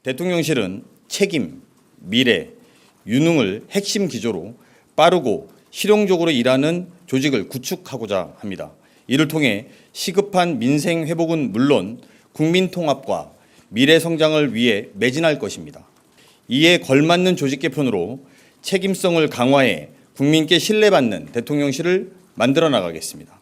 대통령실은 책임, 미래, 유능을 핵심 기조로 빠르고 실용적으로 일하는 조직을 구축하고자 합니다. 이를 통해 시급한 민생 회복은 물론 국민 통합과 미래 성장을 위해 매진할 것입니다. 이에 걸맞는 조직 개편으로 책임성을 강화해 국민께 신뢰받는 대통령실을 만들어 나가겠습니다.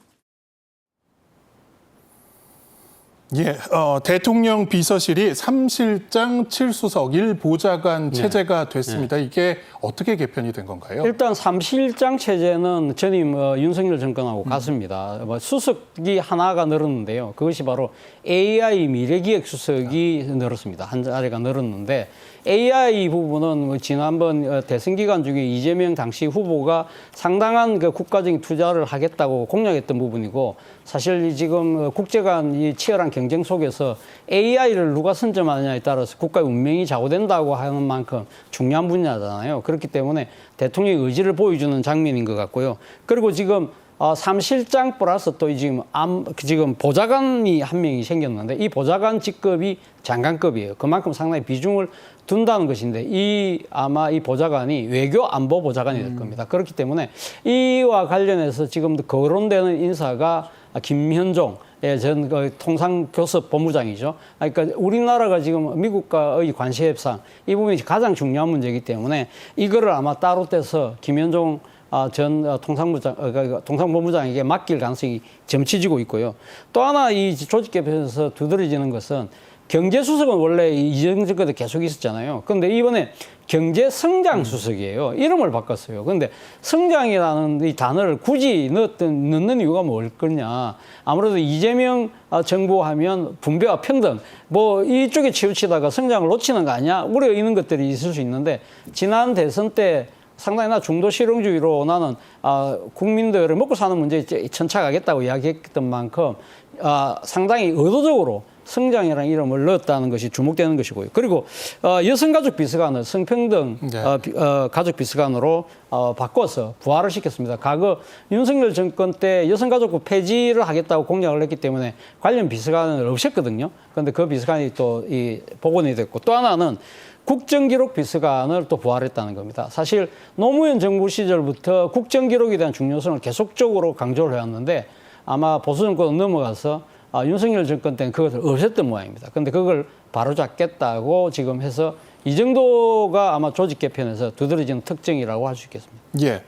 예, 대통령 비서실이 3실장 7수석 1보좌관 체제가 됐습니다. 이게 어떻게 개편이 된 건가요? 일단 3실장 체제는 전임 윤석열 정권하고 같습니다. 수석이 하나가 늘었는데요. 그것이 바로 AI 미래기획 수석이 늘었습니다. 한 자리가 늘었는데 AI 부분은 지난번 대선 기간 중에 이재명 당시 후보가 상당한 그 국가적인 투자를 하겠다고 공약했던 부분이고, 사실 지금 국제 간 이 치열한 경쟁 속에서 AI를 누가 선점하느냐에 따라서 국가의 운명이 좌우된다고 하는 만큼 중요한 분야잖아요. 그렇기 때문에 대통령의 의지를 보여주는 장면인 것 같고요. 그리고 지금 3실장 플러스 또 지금 보좌관이 한 명이 생겼는데, 이 보좌관 직급이 장관급이에요. 그만큼 상당히 비중을 둔다는 것인데, 아마 이 보좌관이 외교 안보 보좌관이 될 겁니다. 그렇기 때문에 이와 관련해서 지금 거론되는 인사가 김현종 전 통상교섭 본부장이죠. 그러니까 우리나라가 지금 미국과의 관시 협상, 이 부분이 가장 중요한 문제이기 때문에 이거를 아마 따로 떼서 김현종 전 통상본부장에게 맡길 가능성이 점치지고 있고요. 또 하나 이 조직 개편에서 두드러지는 것은, 경제수석은 원래 이전 정권에 계속 있었잖아요. 그런데 이번에 경제성장수석이에요. 이름을 바꿨어요. 그런데 성장이라는 이 단어를 굳이 넣는 이유가 뭘 거냐. 아무래도 이재명 정부 하면 분배와 평등, 이쪽에 치우치다가 성장을 놓치는 거 아니야? 우려 있는 것들이 있을 수 있는데, 지난 대선 때 상당히 중도 실용주의로 나는 국민들을 먹고 사는 문제에 천착하겠다고 이야기했던 만큼 상당히 의도적으로 성장이라는 이름을 넣었다는 것이 주목되는 것이고요. 그리고 여성가족비서관을 성평등 가족비서관으로 바꿔서 부활을 시켰습니다. 과거 윤석열 정권 때 여성가족부 폐지를 하겠다고 공약을 했기 때문에 관련 비서관을 없앴거든요. 그런데 그 비서관이 또 복원이 됐고, 또 하나는 국정기록 비서관을 또 부활했다는 겁니다. 사실 노무현 정부 시절부터 국정기록에 대한 중요성을 계속적으로 강조를 해왔는데, 아마 보수 정권으로 넘어가서 윤석열 정권 때는 그것을 없앴던 모양입니다. 그런데 그걸 바로잡겠다고 지금 해서 이 정도가 아마 조직 개편에서 두드러지는 특징이라고 할 수 있겠습니다. 예,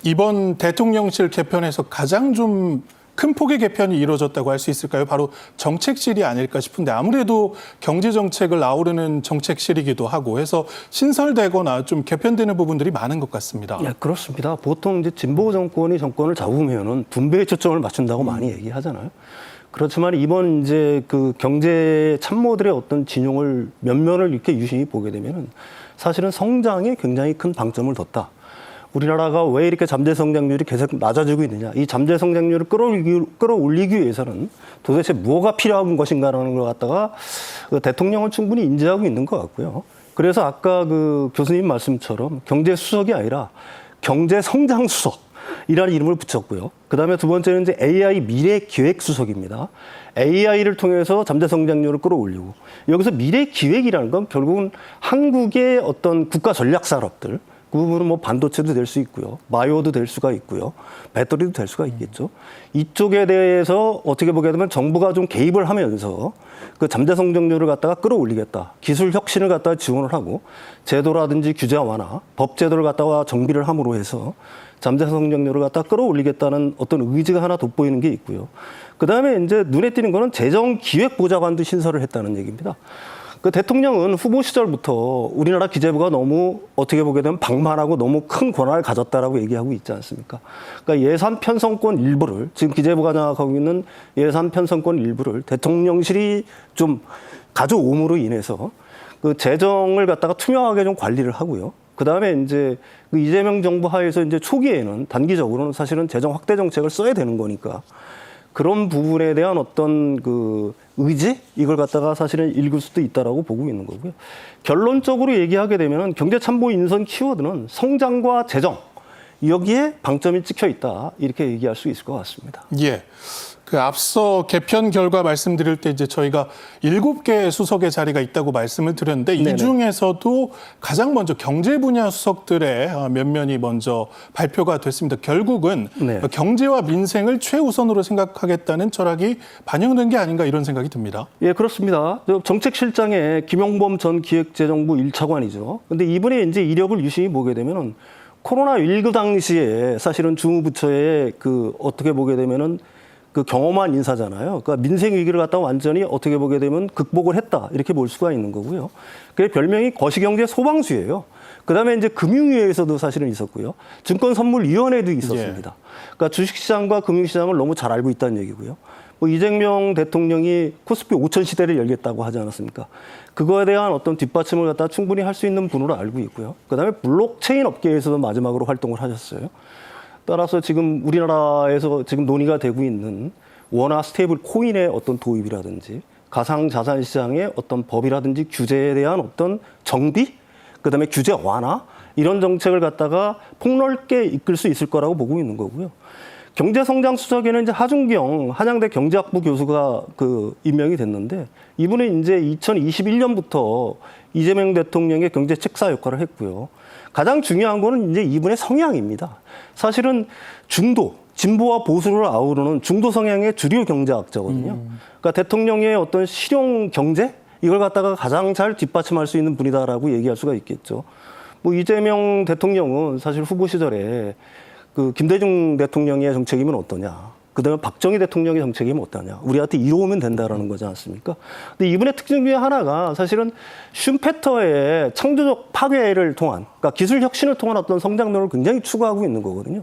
이번 대통령실 개편에서 가장 좀 큰 폭의 개편이 이루어졌다고 할 수 있을까요? 바로 정책실이 아닐까 싶은데, 아무래도 경제정책을 아우르는 정책실이기도 하고 해서 신설되거나 좀 개편되는 부분들이 많은 것 같습니다. 네, 그렇습니다. 보통 이제 진보 정권이 정권을 잡으면은 분배에 초점을 맞춘다고 많이 얘기하잖아요. 그렇지만 이번 이제 그 경제 참모들의 어떤 진용을 면면을 이렇게 유심히 보게 되면은 사실은 성장에 굉장히 큰 방점을 뒀다. 우리나라가 왜 이렇게 잠재 성장률이 계속 낮아지고 있느냐. 이 잠재 성장률을 끌어올리기 위해서는 도대체 뭐가 필요한 것인가라는 걸 갖다가 대통령은 충분히 인지하고 있는 것 같고요. 그래서 아까 그 교수님 말씀처럼 경제수석이 아니라 경제성장수석이라는 이름을 붙였고요. 그다음에 두 번째는 이제 AI 미래기획수석입니다. AI를 통해서 잠재 성장률을 끌어올리고, 여기서 미래기획이라는 건 결국은 한국의 어떤 국가 전략 산업들, 그 부분은 반도체도 될 수 있고요. 바이오도 될 수가 있고요. 배터리도 될 수가 있겠죠. 이쪽에 대해서 어떻게 보게 되면 정부가 좀 개입을 하면서 그 잠재 성장률을 갖다가 끌어올리겠다. 기술 혁신을 갖다가 지원을 하고, 제도라든지 규제 완화, 법 제도를 갖다가 정비를 함으로 해서 잠재 성장률을 갖다가 끌어올리겠다는 어떤 의지가 하나 돋보이는 게 있고요. 그다음에 이제 눈에 띄는 거는 재정기획보좌관도 신설을 했다는 얘기입니다. 그 대통령은 후보 시절부터 우리나라 기재부가 너무 어떻게 보게 되면 방만하고 너무 큰 권한을 가졌다라고 얘기하고 있지 않습니까? 그러니까 예산 편성권 일부를, 지금 기재부가 장악하고 있는 예산 편성권 일부를 대통령실이 좀 가져옴으로 인해서 그 재정을 갖다가 투명하게 좀 관리를 하고요. 그 다음에 이제 그 이재명 정부 하에서 이제 초기에는 단기적으로는 사실은 재정 확대 정책을 써야 되는 거니까, 그런 부분에 대한 어떤 그 의지? 이걸 갖다가 사실은 읽을 수도 있다라고 보고 있는 거고요. 결론적으로 얘기하게 되면 경제참모 인선 키워드는 성장과 재정, 여기에 방점이 찍혀 있다, 이렇게 얘기할 수 있을 것 같습니다. 예. 그 앞서 개편 결과 말씀드릴 때 이제 저희가 7개 수석의 자리가 있다고 말씀을 드렸는데 이 네네. 중에서도 가장 먼저 경제 분야 수석들의 면면이 먼저 발표가 됐습니다. 결국은 네. 경제와 민생을 최우선으로 생각하겠다는 철학이 반영된 게 아닌가 이런 생각이 듭니다. 예, 그렇습니다. 정책실장의 김용범 전 기획재정부 1차관이죠. 근데 이분의 이제 이력을 유심히 보게 되면은 코로나19 당시에 사실은 주무부처에 그 어떻게 보게 되면은 그 경험한 인사잖아요. 그러니까 민생 위기를 갖다 완전히 어떻게 보게 되면 극복을 했다 이렇게 볼 수가 있는 거고요. 그 별명이 거시경제 소방수예요. 그다음에 이제 금융위에서도 사실은 있었고요. 증권선물위원회도 있었습니다. 그러니까 주식시장과 금융시장을 너무 잘 알고 있다는 얘기고요. 뭐 이재명 대통령이 코스피 5천 시대를 열겠다고 하지 않았습니까? 그거에 대한 어떤 뒷받침을 갖다 충분히 할 수 있는 분으로 알고 있고요. 그다음에 블록체인 업계에서도 마지막으로 활동을 하셨어요. 따라서 지금 우리나라에서 지금 논의가 되고 있는 원화 스테이블 코인의 어떤 도입이라든지 가상자산 시장의 어떤 법이라든지 규제에 대한 어떤 정비, 그다음에 규제 완화 이런 정책을 갖다가 폭넓게 이끌 수 있을 거라고 보고 있는 거고요. 경제성장수석에는 이제 하준경 한양대 경제학부 교수가 그 임명이 됐는데 이분은 이제 2021년부터 이재명 대통령의 경제 책사 역할을 했고요. 가장 중요한 거는 이제 이분의 성향입니다. 사실은 중도, 진보와 보수를 아우르는 중도 성향의 주류 경제학자거든요. 그러니까 대통령의 어떤 실용 경제 이걸 갖다가 가장 잘 뒷받침할 수 있는 분이다라고 얘기할 수가 있겠죠. 뭐 이재명 대통령은 사실 후보 시절에 그 김대중 대통령의 정책이면 어떠냐. 그다음에 박정희 대통령의 정책이면 어떠냐. 우리한테 이루어오면 된다라는 거지 않습니까? 근데 이분의 특징 중에 하나가 사실은 슈페터의 창조적 파괴를 통한, 그러니까 기술 혁신을 통한 어떤 성장론을 굉장히 추구하고 있는 거거든요.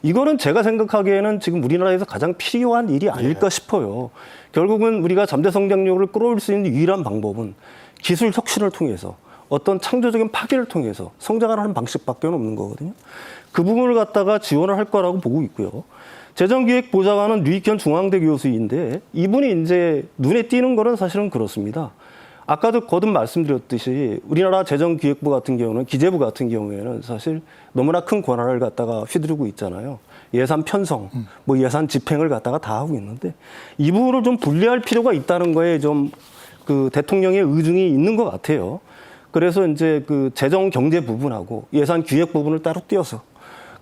이거는 제가 생각하기에는 지금 우리나라에서 가장 필요한 일이 아닐까 싶어요. 결국은 우리가 잠재 성장력을 끌어올 수 있는 유일한 방법은 기술 혁신을 통해서 어떤 창조적인 파괴를 통해서 성장을 하는 방식밖에 없는 거거든요. 그 부분을 갖다가 지원을 할 거라고 보고 있고요. 재정기획보좌관은 류익현 중앙대 교수인데 이분이 이제 눈에 띄는 거는 사실은 그렇습니다. 아까도 거듭 말씀드렸듯이 우리나라 재정기획부 같은 경우는 기재부 같은 경우에는 사실 너무나 큰 권한을 갖다가 휘두르고 있잖아요. 예산 편성, 뭐 예산 집행을 갖다가 다 하고 있는데 이 부분을 좀 분리할 필요가 있다는 거에 좀 그 대통령의 의중이 있는 것 같아요. 그래서 이제 그 재정 경제 부분하고 예산 기획 부분을 따로 띄어서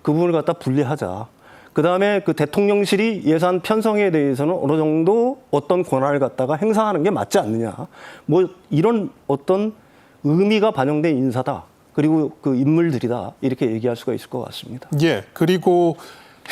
그 부분을 갖다 분리하자. 그 다음에 그 대통령실이 예산 편성에 대해서는 어느 정도 어떤 권한을 갖다가 행사하는 게 맞지 않느냐. 뭐 이런 어떤 의미가 반영된 인사다. 그리고 그 인물들이다. 이렇게 얘기할 수가 있을 것 같습니다. 예, 그리고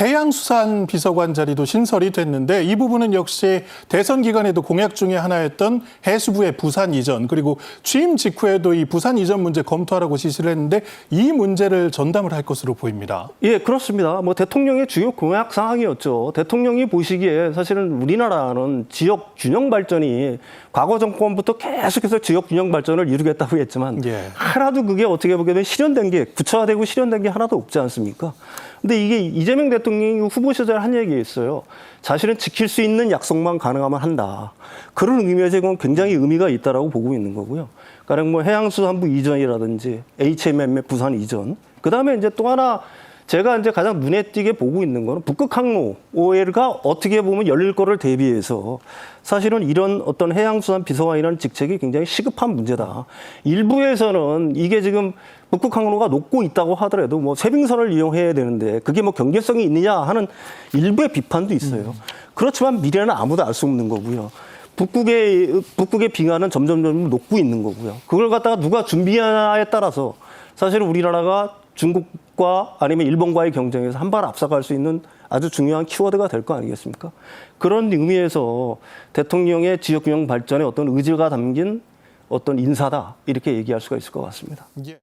해양수산비서관 자리도 신설이 됐는데 이 부분은 역시 대선 기간에도 공약 중에 하나였던 해수부의 부산 이전 그리고 취임 직후에도 이 부산 이전 문제 검토하라고 지시를 했는데 이 문제를 전담을 할 것으로 보입니다. 예, 그렇습니다. 뭐 대통령의 주요 공약 사항이었죠. 대통령이 보시기에 사실은 우리나라는 지역 균형 발전이 과거 정권부터 계속해서 지역 균형 발전을 이루겠다고 했지만 예. 하나도 그게 어떻게 보게 되면 실현된 게 구체화되고 실현된 게 하나도 없지 않습니까? 근데 이게 이재명 대통령이 후보 시절에 한 얘기가 있어요. 자신은 지킬 수 있는 약속만 가능하면 한다. 그런 의미에서 이건 굉장히 의미가 있다라고 보고 있는 거고요. 가령 뭐 해양수산부 이전이라든지 HMM의 부산 이전. 그다음에 이제 또 하나 제가 이제 가장 눈에 띄게 보고 있는 거는 북극항로가 어떻게 보면 열릴 거를 대비해서 사실은 이런 어떤 해양수산 비서관이라는 직책이 굉장히 시급한 문제다. 일부에서는 이게 지금 북극항로가 녹고 있다고 하더라도 뭐 세빙선을 이용해야 되는데 그게 뭐 경제성이 있느냐 하는 일부의 비판도 있어요. 그렇지만 미래는 아무도 알 수 없는 거고요. 북극의 빙하는 점점 녹고 있는 거고요. 그걸 갖다가 누가 준비하냐에 따라서 사실은 우리나라가 중국과 아니면 일본과의 경쟁에서 한 발 앞서갈 수 있는 아주 중요한 키워드가 될 거 아니겠습니까? 그런 의미에서 대통령의 지역균형 발전에 어떤 의지가 담긴 어떤 인사다 이렇게 얘기할 수가 있을 것 같습니다. 예.